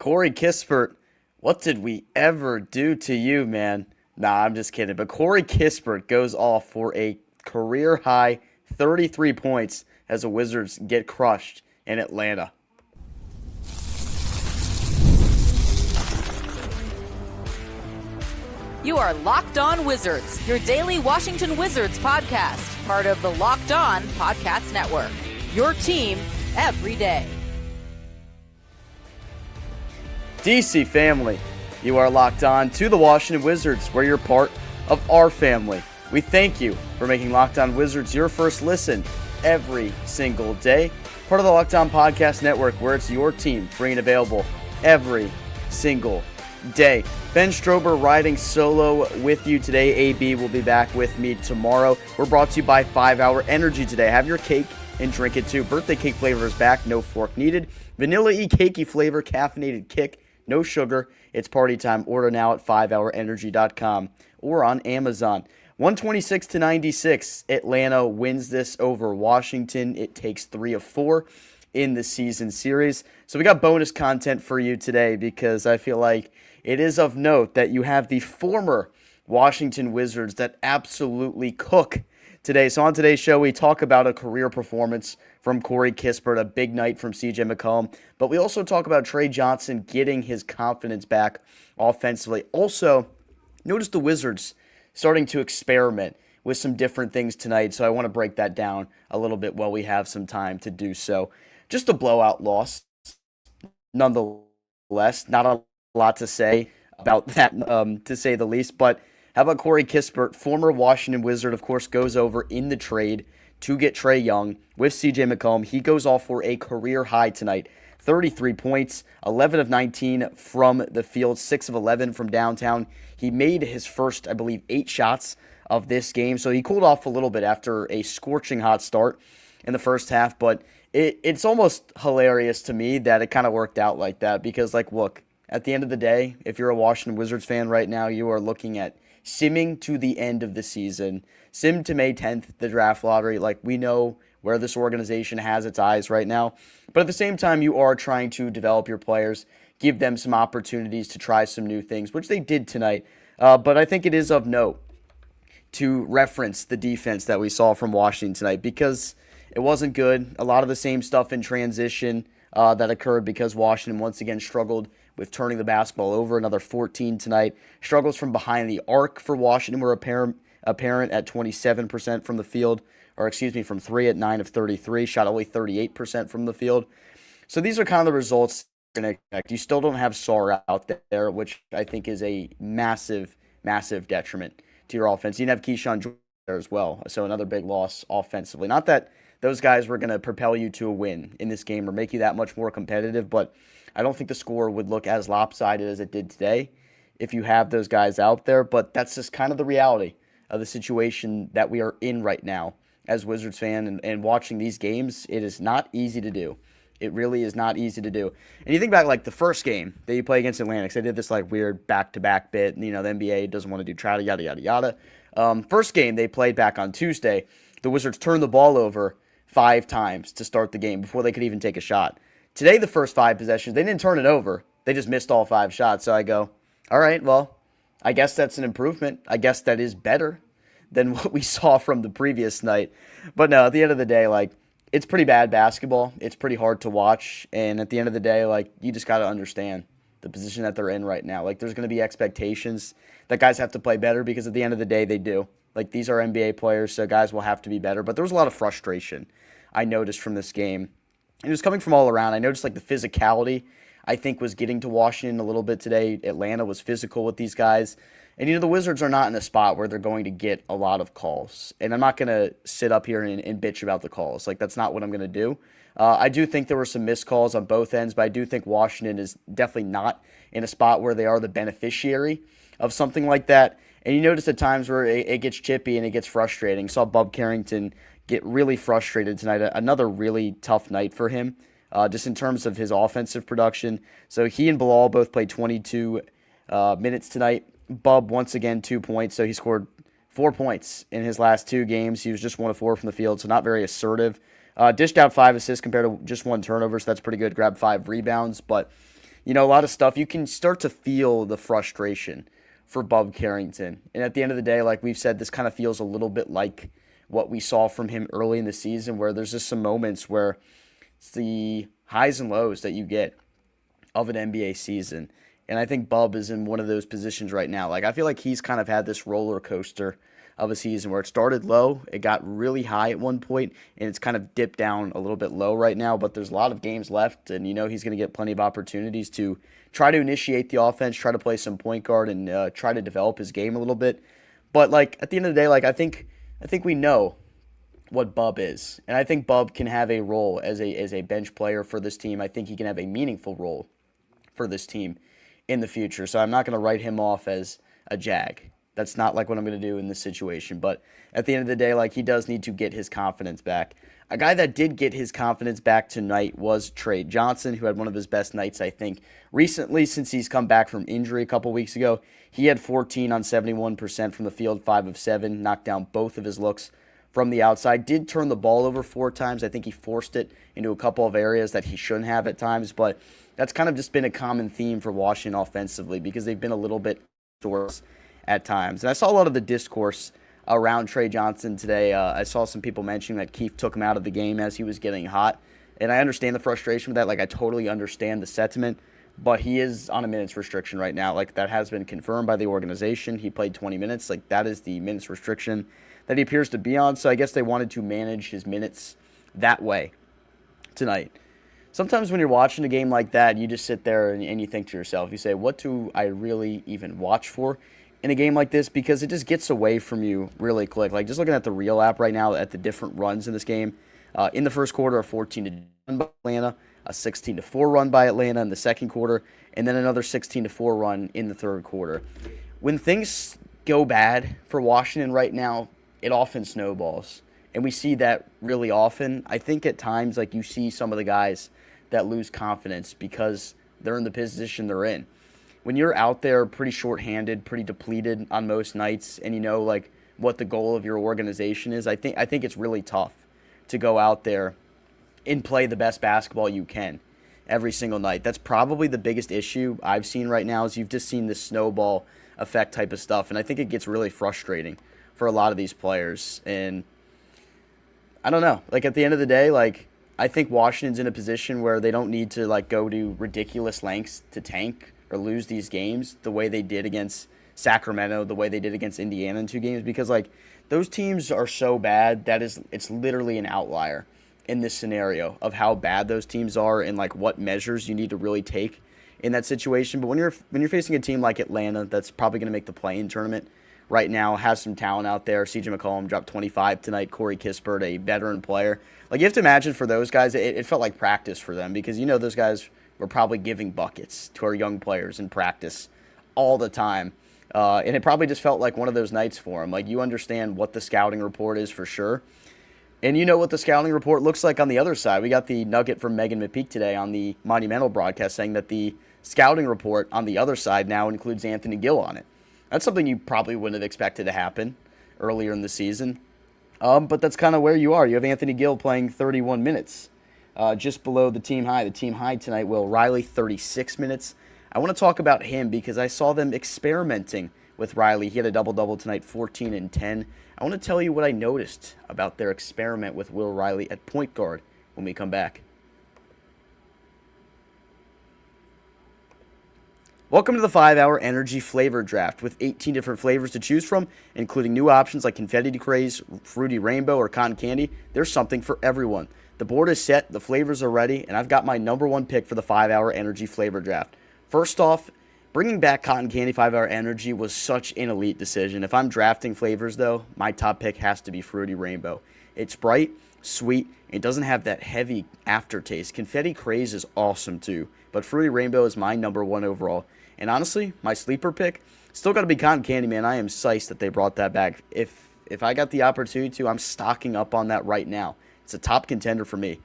Corey Kispert, what did we ever do to you, man? Nah, I'm just kidding. But Corey Kispert goes off for a career high 33 points as the Wizards get crushed in Atlanta. You are Locked On Wizards, your daily Washington Wizards podcast, part of the Locked On Podcast Network. Your team every day. DC family, you are locked on to the Washington Wizards, where you're part of our family. We thank you for making Locked On Wizards your first listen every single day. Part of the Locked On Podcast Network, where it's your team, free and available every single day. Ben Strober riding solo with you today. AB will be back with me tomorrow. We're brought to you by 5 Hour Energy today. Have your cake and drink it too. Birthday cake flavor is back, no fork needed. Vanilla-y cakey flavor, caffeinated kick. No sugar. It's party time. Order now at 5hourenergy.com or on Amazon. 126-96. Atlanta wins this over Washington. It takes 3 of 4 in the season series. So we got bonus content for you today because I feel like it is of note that you have the former Washington Wizards that absolutely cook today. So on today's show, we talk about a career performance from Corey Kispert, a big night from CJ McCollum. But we also talk about Tre Johnson getting his confidence back offensively. Also, notice the Wizards starting to experiment with some different things tonight. So I want to break that down a little bit while we have some time to do so. Just a blowout loss, nonetheless. Not a lot to say about that, to say the least. But how about Corey Kispert, former Washington Wizard, of course, goes over in the trade to get Trae Young with CJ McCollum. He goes off for a career high tonight. 33 points, 11 of 19 from the field, 6 of 11 from downtown. He made his first, I believe, 8 shots of this game. So he cooled off a little bit after a scorching hot start in the first half. But it's almost hilarious to me that it kind of worked out like that. Because, like, look, at the end of the day, if you're a Washington Wizards fan right now, you are looking at simming to the end of the season, sim to May 10th, the draft lottery. Like, we know where this organization has its eyes right now. But at the same time, you are trying to develop your players, give them some opportunities to try some new things, which they did tonight. But I think it is of note to reference the defense that we saw from Washington tonight because it wasn't good. A lot of the same stuff in transition that occurred because Washington once again struggled with turning the basketball over. Another 14 tonight. Struggles from behind the arc for Washington were apparent at 27% from the field, from 3 at 9 of 33. Shot only 38% from the field. So these are kind of the results you're going to expect. You still don't have Sarr out there, which I think is a massive, massive detriment to your offense. You didn't have Keyshawn George there as well, so another big loss offensively. Not that those guys were going to propel you to a win in this game or make you that much more competitive, but I don't think the score would look as lopsided as it did today if you have those guys out there. But that's just kind of the reality of the situation that we are in right now as Wizards fan and watching these games. It is not easy to do. It really is not easy to do. And you think back like the first game that you play against Atlantic. They did this like weird back-to-back bit. The NBA doesn't want to do trada, yada, yada, yada. First game they played back on Tuesday. The Wizards turned the ball over 5 times to start the game before they could even take a shot. Today, the first 5 possessions, they didn't turn it over. They just missed all 5 shots. So I go, all right, well, I guess that's an improvement. I guess that is better than what we saw from the previous night. But no, at the end of the day, like, it's pretty bad basketball. It's pretty hard to watch. And at the end of the day, like, you just got to understand the position that they're in right now. Like, there's going to be expectations that guys have to play better because at the end of the day, they do. Like, these are NBA players, so guys will have to be better. But there was a lot of frustration I noticed from this game. It was coming from all around. I noticed like the physicality, I think, was getting to Washington a little bit today. Atlanta was physical with these guys. And, the Wizards are not in a spot where they're going to get a lot of calls. And I'm not going to sit up here and bitch about the calls. Like, that's not what I'm going to do. I do think there were some missed calls on both ends, but I do think Washington is definitely not in a spot where they are the beneficiary of something like that. And you notice at times where it gets chippy and it gets frustrating. Saw Bub Carrington get really frustrated tonight. Another really tough night for him, just in terms of his offensive production. So he and Bilal both played 22 minutes tonight. Bub, once again, 2 points. So he scored 4 points in his last 2 games. He was just 1 of 4 from the field, so not very assertive. Dished out 5 assists compared to just 1 turnover, so that's pretty good. Grabbed 5 rebounds, but a lot of stuff. You can start to feel the frustration for Bub Carrington. And at the end of the day, like we've said, this kind of feels a little bit like what we saw from him early in the season, where there's just some moments where it's the highs and lows that you get of an NBA season. And I think Bub is in one of those positions right now. Like, I feel like he's kind of had this roller coaster of a season where it started low, it got really high at one point, and it's kind of dipped down a little bit low right now. But there's a lot of games left, and he's going to get plenty of opportunities to try to initiate the offense, try to play some point guard, and try to develop his game a little bit. But, like, at the end of the day, like, I think we know what Bub is. And I think Bub can have a role as a bench player for this team. I think he can have a meaningful role for this team in the future. So I'm not going to write him off as a Jag. That's not like what I'm going to do in this situation. But at the end of the day, like, he does need to get his confidence back. A guy that did get his confidence back tonight was Tre Johnson, who had one of his best nights, I think, recently since he's come back from injury a couple weeks ago. He had 14 on 71% from the field, 5 of 7, knocked down both of his looks from the outside. Did turn the ball over 4 times. I think he forced it into a couple of areas that he shouldn't have at times, but that's kind of just been a common theme for Washington offensively because they've been a little bit short at times. And I saw a lot of the discourse around Tre Johnson today. I saw some people mentioning that Keefe took him out of the game as he was getting hot, and I understand the frustration with that. Like, I totally understand the sentiment, but he is on a minutes restriction right now. Like, that has been confirmed by the organization. He played 20 minutes. Like, that is the minutes restriction that he appears to be on, so I guess they wanted to manage his minutes that way tonight. Sometimes when you're watching a game like that, you just sit there and you think to yourself, you say, what do I really even watch for in a game like this? Because it just gets away from you really quick. Like, just looking at the Real app right now at the different runs in this game. In the first quarter, a 14-2 run by Atlanta, a 16-4 run by Atlanta in the second quarter, and then another 16-4 run in the third quarter. When things go bad for Washington right now, it often snowballs. And we see that really often. I think at times, like, you see some of the guys that lose confidence because they're in the position they're in. When you're out there pretty shorthanded, pretty depleted on most nights, and you know, like, what the goal of your organization is, I think it's really tough to go out there and play the best basketball you can every single night. That's probably the biggest issue I've seen right now is you've just seen this snowball effect type of stuff, and I think it gets really frustrating for a lot of these players. And I don't know, like, at the end of the day, like, I think Washington's in a position where they don't need to, like, go to ridiculous lengths to tank or lose these games the way they did against Sacramento, the way they did against Indiana in 2 games, because, like, those teams are so bad that it's literally an outlier in this scenario of how bad those teams are and, like, what measures you need to really take in that situation. But when you're facing a team like Atlanta that's probably going to make the play-in tournament right now, has some talent out there. CJ McCollum dropped 25 tonight. Corey Kispert, a veteran player. Like, you have to imagine for those guys, it felt like practice for them because, those guys were probably giving buckets to our young players in practice all the time. And it probably just felt like one of those nights for them. Like, you understand what the scouting report is for sure. And you know what the scouting report looks like on the other side. We got the nugget from Megan McPeak today on the Monumental broadcast saying that the scouting report on the other side now includes Anthony Gill on it. That's something you probably wouldn't have expected to happen earlier in the season. But that's kind of where you are. You have Anthony Gill playing 31 minutes, just below the team high. The team high tonight, Will Riley, 36 minutes. I want to talk about him because I saw them experimenting with Riley. He had a double-double tonight, 14 and 10. I want to tell you what I noticed about their experiment with Will Riley at point guard when we come back. Welcome to the 5-Hour Energy Flavor Draft with 18 different flavors to choose from, including new options like Confetti Craze, Fruity Rainbow, or Cotton Candy. There's something for everyone. The board is set, the flavors are ready, and I've got my number 1 pick for the 5-Hour Energy Flavor Draft. First off, bringing back Cotton Candy 5-Hour Energy was such an elite decision. If I'm drafting flavors, though, my top pick has to be Fruity Rainbow. It's bright, sweet, and it doesn't have that heavy aftertaste. Confetti Craze is awesome, too, but Fruity Rainbow is my number 1 overall. And honestly, my sleeper pick, still got to be Cotton Candy, man. I am psyched that they brought that back. If I got the opportunity to, I'm stocking up on that right now. It's a top contender for me.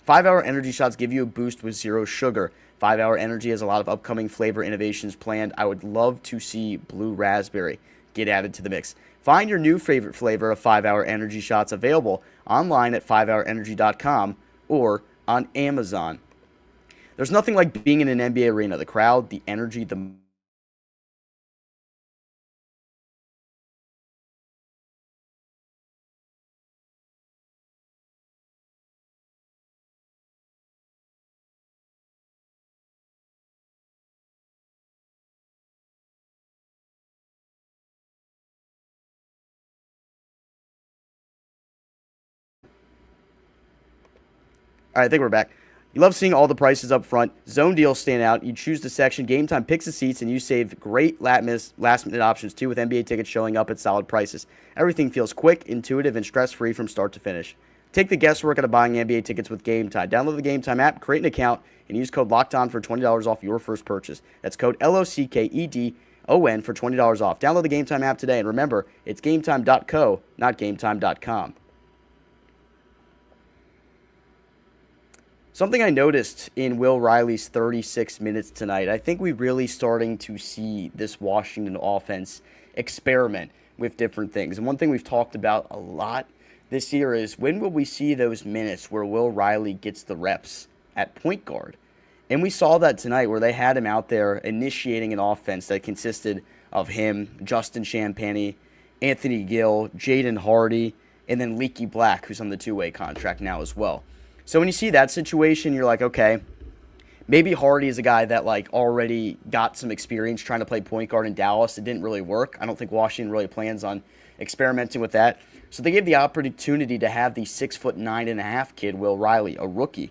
5-Hour Energy shots give you a boost with 0 sugar. 5-Hour Energy has a lot of upcoming flavor innovations planned. I would love to see Blue Raspberry get added to the mix. Find your new favorite flavor of 5-Hour Energy shots available online at 5hourenergy.com or on Amazon. There's nothing like being in an NBA arena. The crowd, the energy, the All right, I think we're back. You love seeing all the prices up front. Zone deals stand out. You choose the section. Game Time picks the seats, and you save great last-minute options, too, with NBA tickets showing up at solid prices. Everything feels quick, intuitive, and stress-free from start to finish. Take the guesswork out of buying NBA tickets with Game Time. Download the Game Time app, create an account, and use code LOCKEDON for $20 off your first purchase. That's code LOCKEDON for $20 off. Download the Game Time app today, and remember, it's GameTime.co, not GameTime.com. Something I noticed in Will Riley's 36 minutes tonight, I think we're really starting to see this Washington offense experiment with different things. And one thing we've talked about a lot this year is when will we see those minutes where Will Riley gets the reps at point guard? And we saw that tonight where they had him out there initiating an offense that consisted of him, Justin Champagnie, Anthony Gill, Jaden Hardy, and then Leaky Black, who's on the two-way contract now as well. So when you see that situation, you're like, okay, maybe Hardy is a guy that like already got some experience trying to play point guard in Dallas. It didn't really work. I don't think Washington really plans on experimenting with that. So they gave the opportunity to have the 6'9.5" kid, Will Riley, a rookie,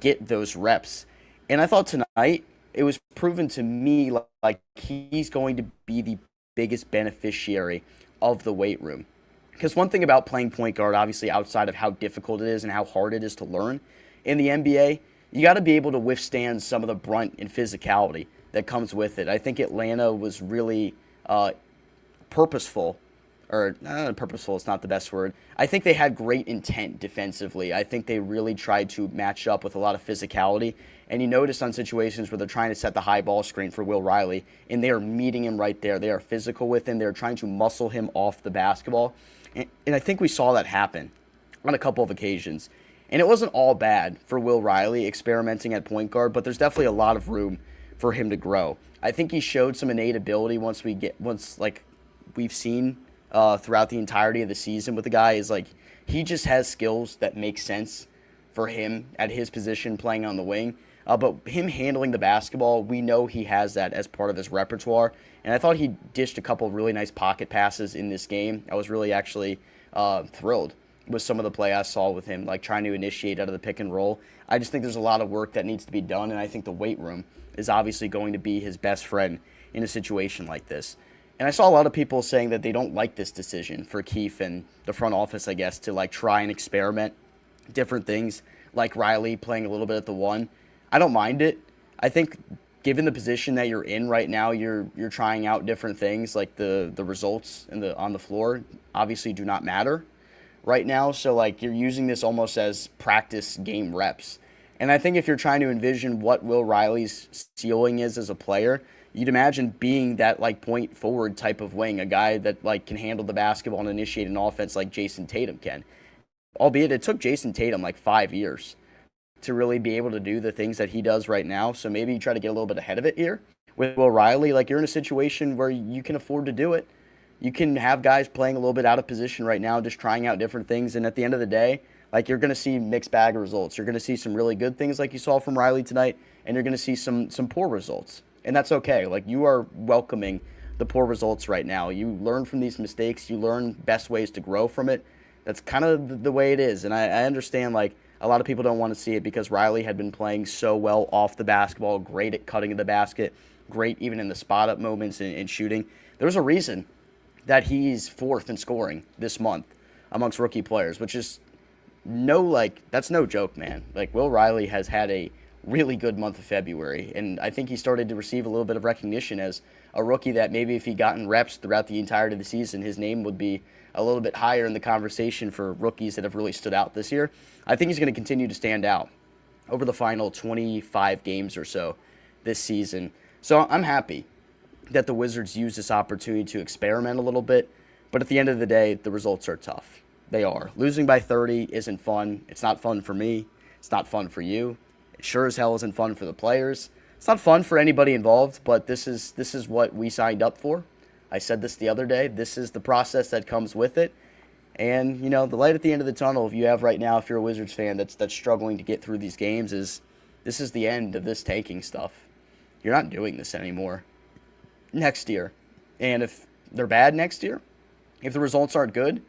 get those reps. And I thought tonight it was proven to me like he's going to be the biggest beneficiary of the weight room. Because one thing about playing point guard, obviously outside of how difficult it is and how hard it is to learn in the NBA, you got to be able to withstand some of the brunt and physicality that comes with it. I think Atlanta was really purposeful, or purposeful is not the best word. I think they had great intent defensively. I think they really tried to match up with a lot of physicality. And you notice on situations where they're trying to set the high ball screen for Will Riley, and they are meeting him right there. They are physical with him. They're trying to muscle him off the basketball. And I think we saw that happen on a couple of occasions. And it wasn't all bad for Will Riley experimenting at point guard, but there's definitely a lot of room for him to grow. I think he showed some innate ability once we've seen throughout the entirety of the season with the guy is like he just has skills that make sense for him at his position playing on the wing. But him handling the basketball, we know he has that as part of his repertoire. And I thought he dished a couple of really nice pocket passes in this game. I was really actually thrilled with some of the play I saw with him, like trying to initiate out of the pick and roll. I just think there's a lot of work that needs to be done, and I think the weight room is obviously going to be his best friend in a situation like this. And I saw a lot of people saying that they don't like this decision for Keefe and the front office, I guess, to like try and experiment different things, like Riley playing a little bit at the one. I don't mind it. I think given the position that you're in right now, you're trying out different things, like the results on the floor obviously do not matter right now. So like you're using this almost as practice game reps. And I think if you're trying to envision what Will Riley's ceiling is as a player, you'd imagine being that like point forward type of wing, a guy that like can handle the basketball and initiate an offense like Jason Tatum can. Albeit it took Jason Tatum like 5 years to really be able to do the things that he does right now. So maybe you try to get a little bit ahead of it here. With Will Riley, like you're in a situation where you can afford to do it. You can have guys playing a little bit out of position right now, just trying out different things. And at the end of the day, like you're going to see mixed bag of results. You're going to see some really good things like you saw from Riley tonight, and you're going to see some poor results. And that's okay. Like you are welcoming the poor results right now. You learn from these mistakes. You learn best ways to grow from it. That's kind of the way it is. And I understand like a lot of people don't want to see it because Riley had been playing so well off the basketball, great at cutting the basket, great even in the spot-up moments and shooting. There's a reason that he's fourth in scoring this month amongst rookie players, which is that's no joke, man. Like Will Riley has had a really good month of February, and I think he started to receive a little bit of recognition as a rookie that maybe if he'd gotten reps throughout the entirety of the season, his name would be a little bit higher in the conversation for rookies that have really stood out this year. I think he's going to continue to stand out over the final 25 games or so this season. So I'm happy that the Wizards use this opportunity to experiment a little bit, but at the end of the day, the results are tough. They are. Losing by 30 isn't fun. It's not fun for me. It's not fun for you. It sure as hell isn't fun for the players. It's not fun for anybody involved, but this is what we signed up for. I said this the other day. This is the process that comes with it. And, you know, the light at the end of the tunnel, if you have right now, if you're a Wizards fan that's struggling to get through these games, is this is the end of this tanking stuff. You're not doing this anymore next year. And if they're bad next year, if the results aren't good,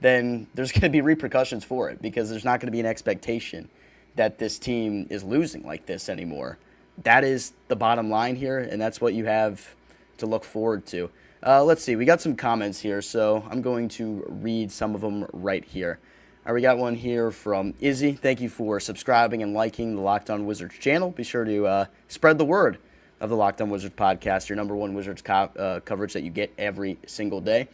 then there's going to be repercussions for it, because there's not going to be an expectation that this team is losing like this anymore. That is the bottom line here, and that's what you have to look forward to. Let's see. We got some comments here, so I'm going to read some of them right here. All right, we got one here from Izzy. Thank you for subscribing and liking the Locked On Wizards channel. Be sure to spread the word of the Locked On Wizards podcast, your number one Wizards coverage that you get every single day.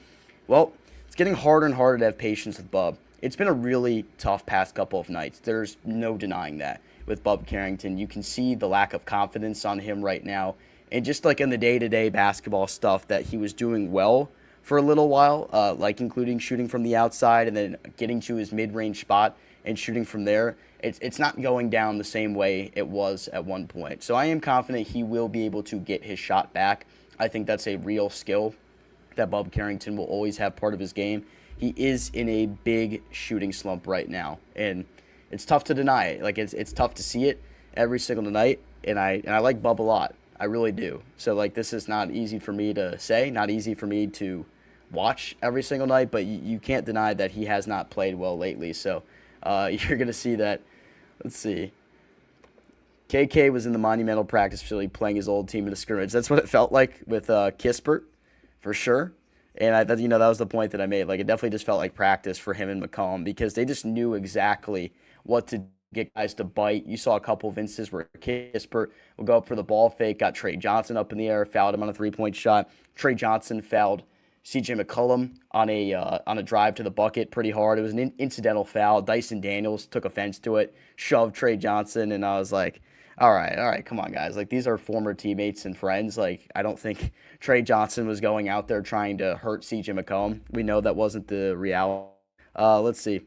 Well, it's getting harder and harder to have patience with Bub. It's been a really tough past couple of nights. There's no denying that with Bub Carrington. You can see the lack of confidence on him right now. And just like in the day-to-day basketball stuff that he was doing well for a little while, like including shooting from the outside and then getting to his mid-range spot and shooting from there, it's not going down the same way it was at one point. So I am confident he will be able to get his shot back. I think that's a real skill that Bub Carrington will always have part of his game. He is in a big shooting slump right now, and it's tough to deny it. Like, it's tough to see it every single night, and I like Bub a lot. I really do. So, like, this is not easy for me to say, not easy for me to watch every single night, but you can't deny that he has not played well lately. So, you're going to see that. Let's see. KK was in the Monumental practice facility playing his old team in a scrimmage. That's what it felt like with Kispert, for sure. And I thought, that was the point that I made. Like, it definitely just felt like practice for him and McCollum, because they just knew exactly what to get guys to bite. You saw a couple of instances where Kispert will go up for the ball fake, got Tre Johnson up in the air, fouled him on a three-point shot. Tre Johnson fouled CJ McCollum on a drive to the bucket pretty hard. It was an incidental foul. Dyson Daniels took offense to it, shoved Tre Johnson, and I was like, all right, come on, guys. Like, these are former teammates and friends. Like, I don't think Tre Johnson was going out there trying to hurt CJ McCollum. We know that wasn't the reality. Let's see.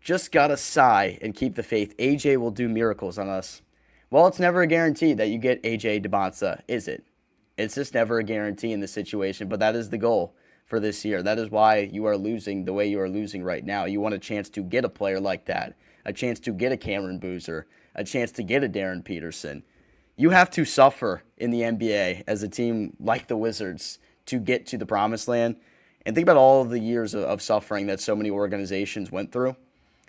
Just gotta sigh and keep the faith. AJ will do miracles on us. Well, it's never a guarantee that you get AJ DeBonsa, is it? It's just never a guarantee in this situation, but that is the goal for this year. That is why you are losing the way you are losing right now. You want a chance to get a player like that, a chance to get a Cameron Boozer, a chance to get a Darren Peterson. You have to suffer in the NBA as a team like the Wizards to get to the promised land. And think about all of the years of suffering that so many organizations went through.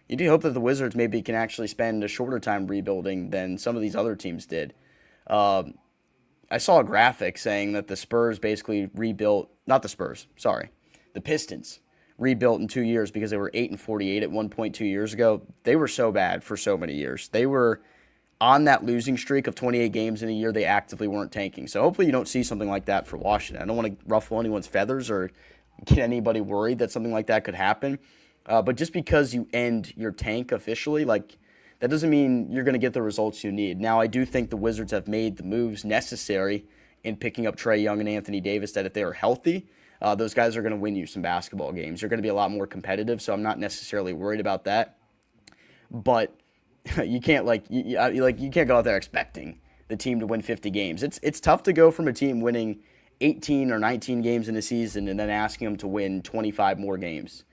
You do hope that the Wizards maybe can actually spend a shorter time rebuilding than some of these other teams did. I saw a graphic saying that the Spurs basically rebuilt, not the Spurs, sorry, the Pistons rebuilt in 2 years because they were 8-48 at one point 2 years ago. They were so bad for so many years. They were on that losing streak of 28 games in a year. They actively weren't tanking. So hopefully you don't see something like that for Washington. I don't want to ruffle anyone's feathers or get anybody worried that something like that could happen. But just because you end your tank officially, like, that doesn't mean you're going to get the results you need. Now, I do think the Wizards have made the moves necessary in picking up Trae Young and Anthony Davis, that if they are healthy, those guys are going to win you some basketball games. You're going to be a lot more competitive, so I'm not necessarily worried about that. But you can't you can't go out there expecting the team to win 50 games. It's tough to go from a team winning 18 or 19 games in a season and then asking them to win 25 more games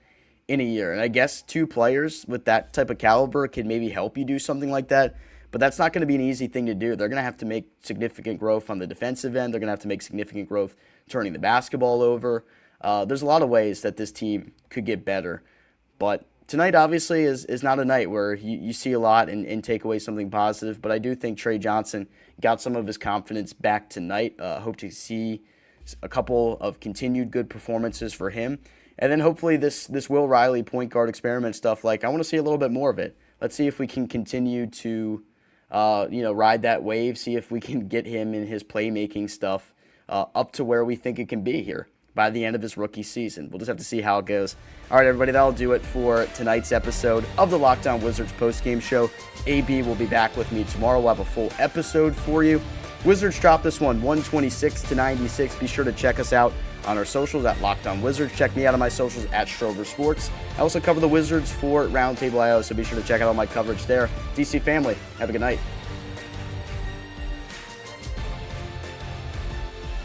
in a year. And I guess two players with that type of caliber can maybe help you do something like that, but that's not going to be an easy thing to do. They're going to have to make significant growth on the defensive end. They're going to have to make significant growth turning the basketball over. There's a lot of ways that this team could get better, but tonight obviously is not a night where you see a lot and take away something positive, but I do think Tre Johnson got some of his confidence back tonight. Hope to see a couple of continued good performances for him. And then hopefully this Will Riley point guard experiment stuff, like, I want to see a little bit more of it. Let's see if we can continue to, ride that wave, see if we can get him in his playmaking stuff up to where we think it can be here by the end of his rookie season. We'll just have to see how it goes. All right, everybody, that'll do it for tonight's episode of the Locked On Wizards postgame show. AB will be back with me tomorrow. We'll have a full episode for you. Wizards dropped this one 126-96. Be sure to check us out on our socials at Locked On Wizards. Check me out on my socials at Strover Sports. I also cover the Wizards for Roundtable IO, so be sure to check out all my coverage there. DC family, have a good night.